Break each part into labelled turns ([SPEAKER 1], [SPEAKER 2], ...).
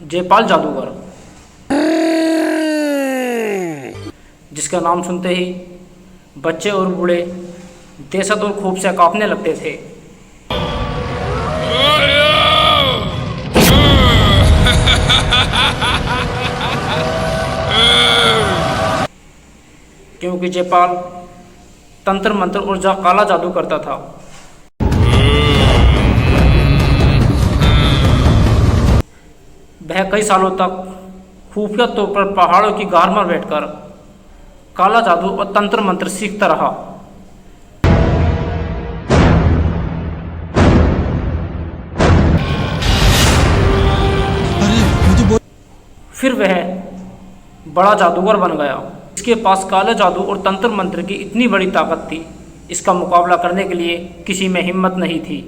[SPEAKER 1] जयपाल जादूगर, जिसका नाम सुनते ही बच्चे और बूढ़े दहशत और खूफ से कांपने लगते थे। क्योंकि जयपाल तंत्र मंत्र और काला जादू करता था। वह कई सालों तक खुफिया तौर पर पहाड़ों की गार में बैठकर काला जादू और तंत्र मंत्र सीखता रहा। फिर वह बड़ा जादूगर बन गया। इसके पास काले जादू और तंत्र मंत्र की इतनी बड़ी ताकत थी, इसका मुकाबला करने के लिए किसी में हिम्मत नहीं थी।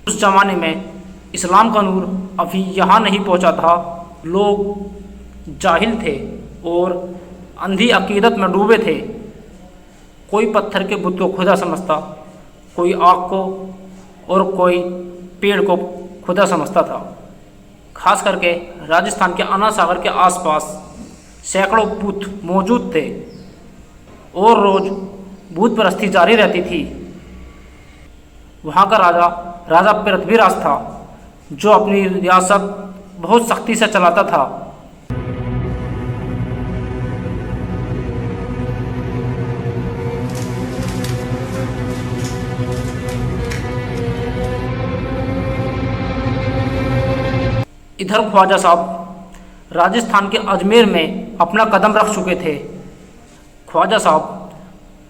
[SPEAKER 1] उस जमाने में इस्लाम का नूर अभी यहाँ नहीं पहुँचा था। लोग जाहिल थे और अंधी अकीदत में डूबे थे। कोई पत्थर के बुत को खुदा समझता, कोई आग को और कोई पेड़ को खुदा समझता था। खास करके राजस्थान के अन्ना सागर के आसपास सैकड़ों बुत मौजूद थे और रोज भूत परस्ती जारी रहती थी। वहाँ का राजा पृथ्वीराज था, जो अपनी रियासत बहुत सख्ती से चलाता था। इधर ख्वाजा साहब राजस्थान के अजमेर में अपना कदम रख चुके थे। ख्वाजा साहब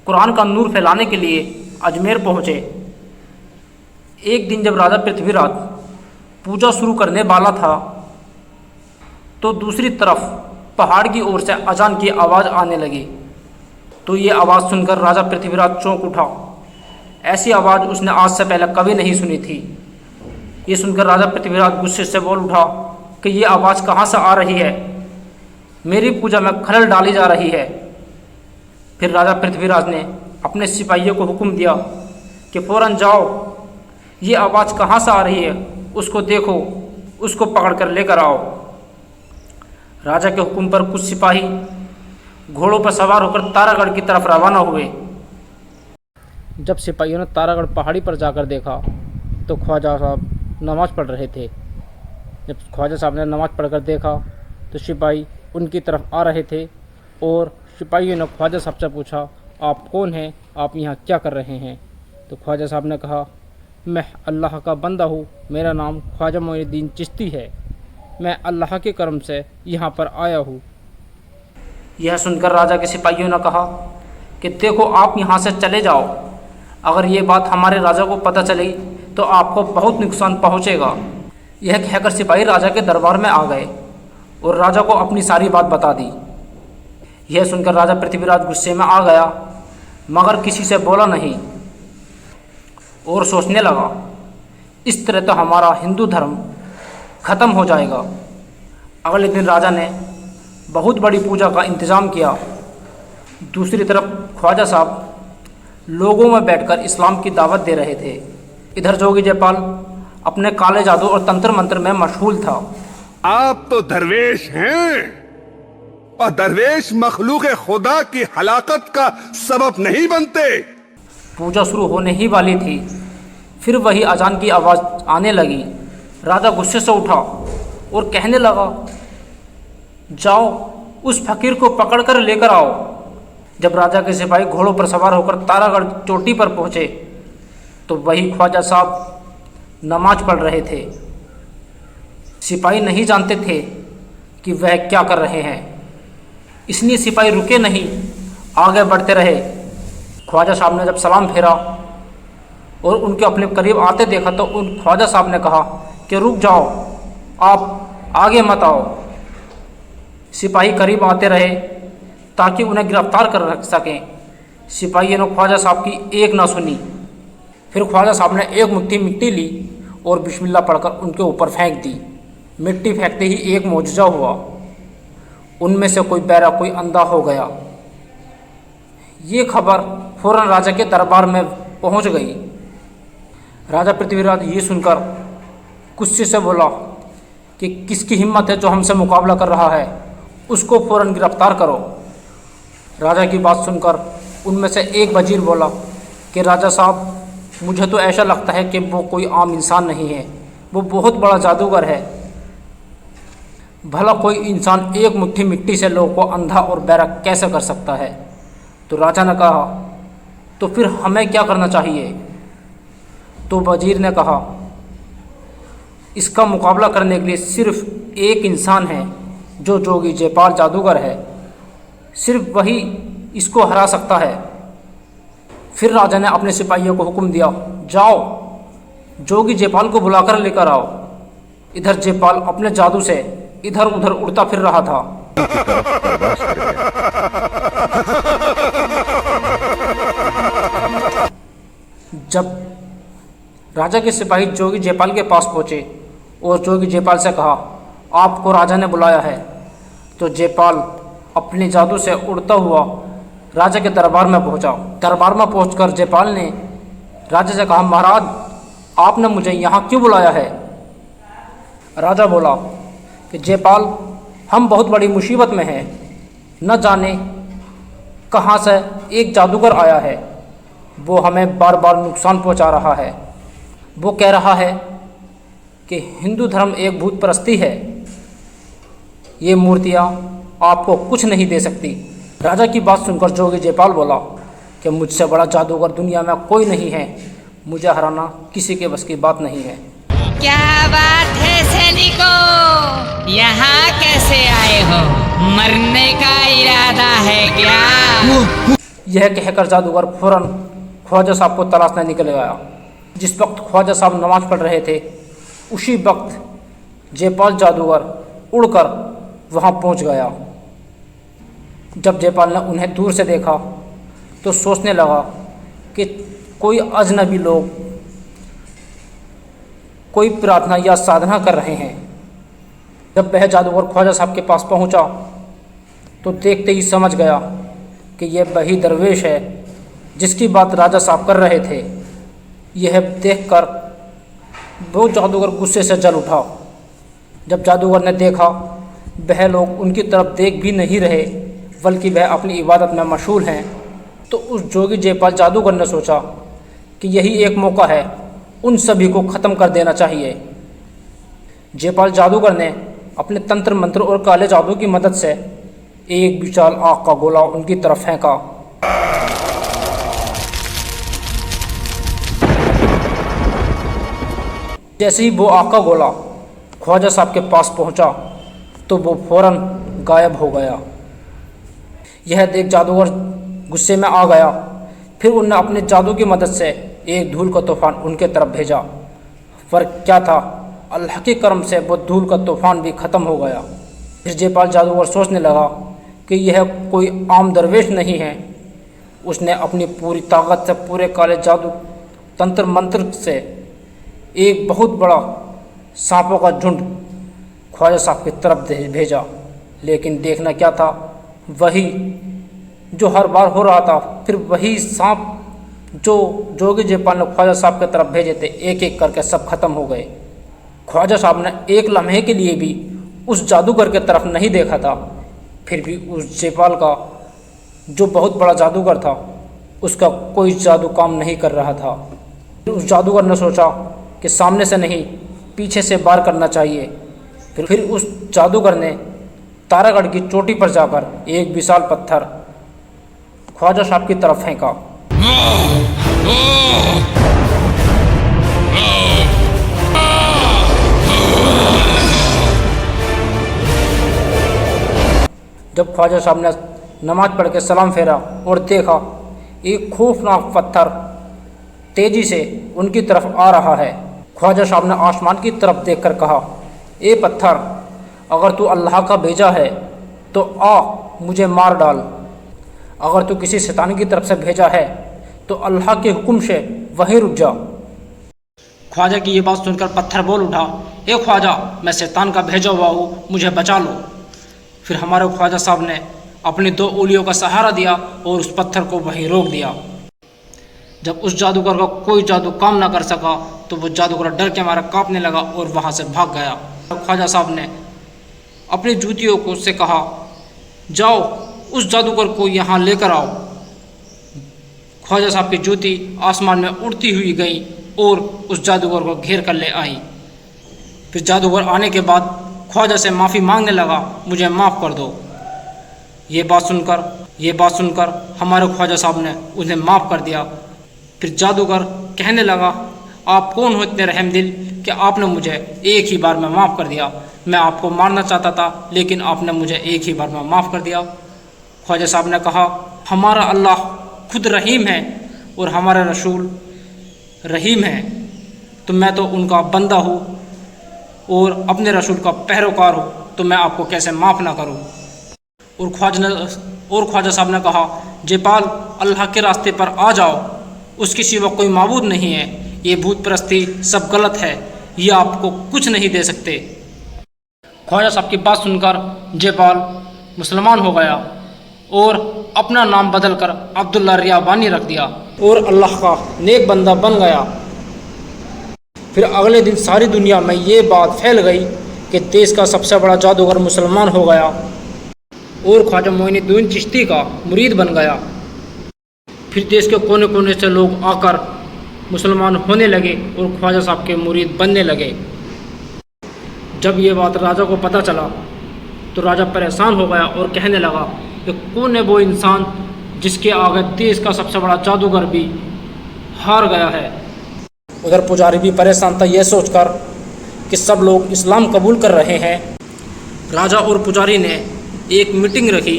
[SPEAKER 1] कुरान का नूर फैलाने के लिए अजमेर पहुँचे। एक दिन जब राजा पृथ्वीराज पूजा शुरू करने वाला था, तो दूसरी तरफ पहाड़ की ओर से अजान की आवाज़ आने लगी। तो ये आवाज़ सुनकर राजा पृथ्वीराज चौंक उठा। ऐसी आवाज़ उसने आज से पहले कभी नहीं सुनी थी। ये सुनकर राजा पृथ्वीराज गुस्से से बोल उठा कि ये आवाज़ कहाँ से आ रही है? मेरी पूजा में खलल डाली जा रही है। फिर राजा पृथ्वीराज ने अपने सिपाहियों को हुक्म दिया कि फौरन जाओ, ये आवाज़ कहाँ से आ रही है उसको देखो, उसको पकड़ कर लेकर आओ। राजा के हुक्म पर कुछ सिपाही घोड़ों पर सवार होकर तारागढ़ की तरफ रवाना हुए। जब सिपाहियों ने तारागढ़ पहाड़ी पर जाकर देखा तो ख्वाजा साहब नमाज़ पढ़ रहे थे। जब ख्वाजा साहब ने नमाज़ पढ़कर देखा तो सिपाही उनकी तरफ आ रहे थे और सिपाहियों ने ख्वाजा साहब से पूछा, आप कौन हैं? आप यहाँ क्या कर रहे हैं? तो ख्वाजा साहब ने कहा, मैं अल्लाह का बंदा हूँ, मेरा नाम ख्वाजा मोइनुद्दीन चिश्ती है, मैं अल्लाह के करम से यहाँ पर आया हूँ। यह सुनकर राजा के सिपाहियों ने कहा कि देखो, आप यहाँ से चले जाओ। अगर ये बात हमारे राजा को पता चली तो आपको बहुत नुकसान पहुँचेगा। यह कहकर सिपाही राजा के दरबार में आ गए और राजा को अपनी सारी बात बता दी। यह सुनकर राजा पृथ्वीराज गुस्से में आ गया, मगर किसी से बोला नहीं और सोचने लगा, इस तरह तो हमारा हिंदू धर्म खत्म हो जाएगा। अगले दिन राजा ने बहुत बड़ी पूजा का इंतज़ाम किया। दूसरी तरफ ख्वाजा साहब लोगों में बैठकर इस्लाम की दावत दे रहे थे। इधर जोगी जयपाल अपने काले जादू और तंत्र मंत्र में मशगूल था।
[SPEAKER 2] आप तो दरवेश हैं और दरवेश मखलूक खुदा की हलाकत का सबब नहीं बनते।
[SPEAKER 1] पूजा शुरू होने ही वाली थी, फिर वही अजान की आवाज़ आने लगी। राजा गुस्से से उठा और कहने लगा, जाओ उस फकीर को पकड़ कर लेकर आओ। जब राजा के सिपाही घोड़ों पर सवार होकर तारागढ़ चोटी पर पहुँचे तो वही ख्वाजा साहब नमाज पढ़ रहे थे। सिपाही नहीं जानते थे कि वह क्या कर रहे हैं, इसलिए सिपाही रुके नहीं, आगे बढ़ते रहे। ख्वाजा साहब ने जब सलाम फेरा और उनके अपने करीब आते देखा तो उन ख्वाजा साहब ने कहा कि रुक जाओ, आप आगे मत आओ। सिपाही करीब आते रहे ताकि उन्हें गिरफ्तार कर रख सकें। सिपाहियों ने ख्वाजा साहब की एक ना सुनी। फिर ख्वाजा साहब ने एक मुट्ठी मिट्टी ली और बिस्मिल्लाह पढ़कर उनके ऊपर फेंक दी। मिट्टी फेंकते ही एक मौजज़ा हुआ, उनमें से कोई बहरा कोई अंधा हो गया। ये खबर फौरन राजा के दरबार में पहुंच गई। राजा पृथ्वीराज ये सुनकर गुस्से से बोला कि किसकी हिम्मत है जो हमसे मुकाबला कर रहा है, उसको फौरन गिरफ्तार करो। राजा की बात सुनकर उनमें से एक वजीर बोला कि राजा साहब, मुझे तो ऐसा लगता है कि वो कोई आम इंसान नहीं है, वो बहुत बड़ा जादूगर है। भला कोई इंसान एक मुट्ठी मिट्टी से लोगों को अंधा और बहरा कैसे कर सकता है। तो राजा ने कहा, तो फिर हमें क्या करना चाहिए। तो वजीर ने कहा, इसका मुकाबला करने के लिए सिर्फ एक इंसान है जो जोगी जयपाल जादूगर है, सिर्फ वही इसको हरा सकता है। फिर राजा ने अपने सिपाहियों को हुक्म दिया, जाओ जोगी जयपाल को बुलाकर लेकर आओ। इधर जयपाल अपने जादू से इधर उधर उड़ता फिर रहा था। जब राजा के सिपाही जोगी जयपाल के पास पहुंचे और जोगी जयपाल से कहा, आपको राजा ने बुलाया है। तो जयपाल अपने जादू से उड़ता हुआ राजा के दरबार में पहुंचा। दरबार में पहुंचकर जयपाल ने राजा से कहा, महाराज, आपने मुझे यहाँ क्यों बुलाया है। राजा बोला कि जयपाल, हम बहुत बड़ी मुसीबत में हैं, न जाने कहाँ से एक जादूगर आया है, वो हमें बार बार नुकसान पहुँचा रहा है। वो कह रहा है कि हिंदू धर्म एक भूत परस्ती है, ये मूर्तियाँ आपको कुछ नहीं दे सकती। राजा की बात सुनकर जोगी जयपाल बोला कि मुझसे बड़ा जादूगर दुनिया में कोई नहीं है, मुझे हराना किसी के बस की बात नहीं है।
[SPEAKER 3] क्या बात है सैनिकों, यहाँ कैसे आए हो? मरने का इरादा है क्या?
[SPEAKER 1] यह कहकर जादूगर फौरन ख्वाजा साहब को तलाशने निकल गया। जिस वक्त ख्वाजा साहब नमाज पढ़ रहे थे, उसी वक्त जयपाल जादूगर उड़कर वहाँ पहुँच गया। जब जयपाल ने उन्हें दूर से देखा तो सोचने लगा कि कोई अजनबी लोग कोई प्रार्थना या साधना कर रहे हैं। जब वह जादूगर ख्वाजा साहब के पास पहुंचा तो देखते ही समझ गया कि यह वही दरवेश है जिसकी बात राजा साहब कर रहे थे। यह देखकर वो जादूगर गुस्से से जल उठा। जब जादूगर ने देखा वह लोग उनकी तरफ देख भी नहीं रहे, बल्कि वह अपनी इबादत में मशगूल हैं, तो उस जोगी जयपाल जादूगर ने सोचा कि यही एक मौका है, उन सभी को ख़त्म कर देना चाहिए। जयपाल जादूगर ने अपने तंत्र मंत्र और काले जादू की मदद से एक विशाल आग का गोला उनकी तरफ फेंका। जैसे ही वो आग का गोला ख्वाजा साहब के पास पहुंचा तो वो फौरन गायब हो गया। यह देख जादूगर गुस्से में आ गया। फिर उनने अपने जादू की मदद से एक धूल का तूफान उनके तरफ भेजा। फ़र्क क्या था, अल्लाह के करम से वो धूल का तूफान भी ख़त्म हो गया। फिर जयपाल जादूगर सोचने लगा कि यह कोई आम दरवेश नहीं है। उसने अपनी पूरी ताकत से पूरे काले जादू तंत्र मंत्र से एक बहुत बड़ा सांपों का झुंड ख्वाजा साहब की तरफ भेजा। लेकिन देखना क्या था, वही जो हर बार हो रहा था। फिर वही सांप जो जोगी जयपाल ने ख्वाजा साहब की तरफ भेजे थे, एक एक करके सब खत्म हो गए। ख्वाजा साहब ने एक लम्हे के लिए भी उस जादूगर की तरफ नहीं देखा था। फिर भी उस जयपाल का जो बहुत बड़ा जादूगर था, उसका कोई जादू काम नहीं कर रहा था। उस जादूगर ने सोचा कि सामने से नहीं, पीछे से वार करना चाहिए। फिर उस जादूगर ने तारागढ़ की चोटी पर जाकर एक विशाल पत्थर ख्वाजा साहब की तरफ फेंका। जब ख्वाजा साहब ने नमाज पढ़ के सलाम फेरा और देखा एक खौफनाक पत्थर तेजी से उनकी तरफ आ रहा है, ख्वाजा साहब ने आसमान की तरफ देखकर कहा, ए पत्थर, अगर तू अल्लाह का भेजा है तो आ मुझे मार डाल। अगर तू किसी शैतान की तरफ से भेजा है तो अल्लाह के हुक्म से वहीं रुक जा। ख्वाजा की ये बात सुनकर पत्थर बोल उठा, ए ख्वाजा, मैं शैतान का भेजा हुआ हूँ, मुझे बचा लो। फिर हमारे ख्वाजा साहब ने अपनी दो उंगलियों का सहारा दिया और उस पत्थर को वहीं रोक दिया। जब उस जादूगर का कोई जादू काम ना कर सका तो वो जादूगर डर के मारा कांपने लगा और वहाँ से भाग गया। ख्वाजा साहब ने अपनी जूतियों को से कहा, जाओ उस जादूगर को यहाँ लेकर आओ। ख्वाजा साहब की जूती आसमान में उड़ती हुई गई और उस जादूगर को घेर कर ले आई। फिर जादूगर आने के बाद ख्वाजा से माफ़ी मांगने लगा, मुझे माफ़ कर दो। ये बात सुनकर हमारे ख्वाजा साहब ने उन्हें माफ़ कर दिया। फिर जादूगर कहने लगा, आप कौन हो इतने रहमदिल कि आपने मुझे एक ही बार में माफ़ कर दिया। मैं आपको मारना चाहता था लेकिन आपने मुझे एक ही बार में माफ़ कर दिया। ख्वाजा साहब ने कहा, हमारा अल्लाह खुद रहीम है और हमारा रसूल रहीम है, तो मैं तो उनका बंदा हूँ और अपने रसूल का पैरोकार हूँ, तो मैं आपको कैसे माफ़ ना करूँ। और ख्वाजा साहब ने कहा, जयपाल अल्लाह के रास्ते पर आ जाओ, उसके सिवा कोई माबूद नहीं है। ये भूत परस्ती सब गलत है, ये आपको कुछ नहीं दे सकते। ख्वाजा साहब की बात सुनकर जयपाल मुसलमान हो गया और अपना नाम बदलकर अब्दुल्ला रियाबानी रख दिया और अल्लाह का नेक बंदा बन गया। फिर अगले दिन सारी दुनिया में ये बात फैल गई कि देश का सबसे बड़ा जादूगर मुसलमान हो गया और ख्वाजा मोइनुद्दीन चिश्ती का मुरीद बन गया। फिर देश के कोने कोने से लोग आकर मुसलमान होने लगे और ख्वाजा साहब के मुरीद बनने लगे। जब ये बात राजा को पता चला तो राजा परेशान हो गया और कहने लगा कि कौन है वो इंसान जिसके आगे देश का सबसे बड़ा जादूगर भी हार गया है। उधर पुजारी भी परेशान था यह सोचकर कि सब लोग इस्लाम कबूल कर रहे हैं। राजा और पुजारी ने एक मीटिंग रखी,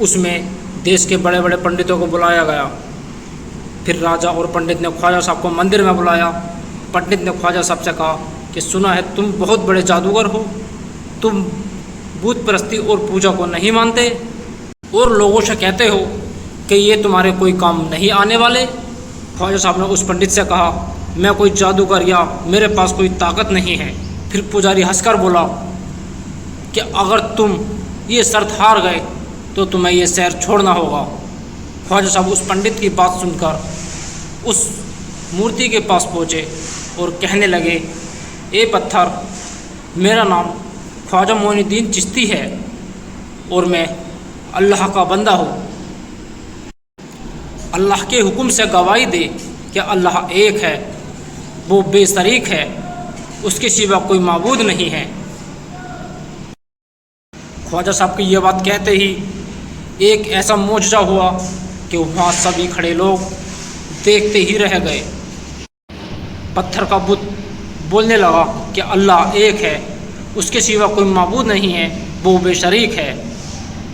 [SPEAKER 1] उसमें देश के बड़े बड़े पंडितों को बुलाया गया। फिर राजा और पंडित ने ख्वाजा साहब को मंदिर में बुलाया। पंडित ने ख्वाजा साहब से कहा कि सुना है तुम बहुत बड़े जादूगर हो, तुम भूत परस्ती और पूजा को नहीं मानते और लोगों से कहते हो कि ये तुम्हारे कोई काम नहीं आने वाले। ख्वाजा साहब ने उस पंडित से कहा, मैं कोई जादूगर या मेरे पास कोई ताकत नहीं है। फिर पुजारी हंसकर बोला कि अगर तुम ये शर्त हार गए तो तुम्हें ये शहर छोड़ना होगा। ख्वाजा साहब उस पंडित की बात सुनकर उस मूर्ति के पास पहुँचे और कहने लगे, ए पत्थर, मेरा नाम ख्वाजा मोइनुद्दीन चिश्ती है और मैं अल्लाह का बंदा हूँ। अल्लाह के हुक्म से गवाही दे कि अल्लाह एक है, वो बेशरीक है, उसके सिवा कोई माबूद नहीं है। ख्वाजा साहब की यह बात कहते ही एक ऐसा मोजज़ा हुआ कि वहाँ सभी खड़े लोग देखते ही रह गए। पत्थर का बुत बोलने लगा कि अल्लाह एक है, उसके सिवा कोई माबूद नहीं है, वो बेशरीक है।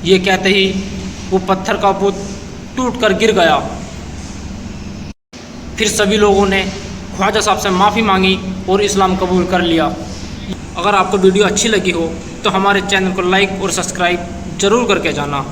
[SPEAKER 1] ये कहते ही वो पत्थर का बुत टूट कर गिर गया। फिर सभी लोगों ने ख्वाजा साहब से माफ़ी मांगी और इस्लाम कबूल कर लिया। अगर आपको वीडियो अच्छी लगी हो तो हमारे चैनल को लाइक और सब्सक्राइब ज़रूर करके जाना।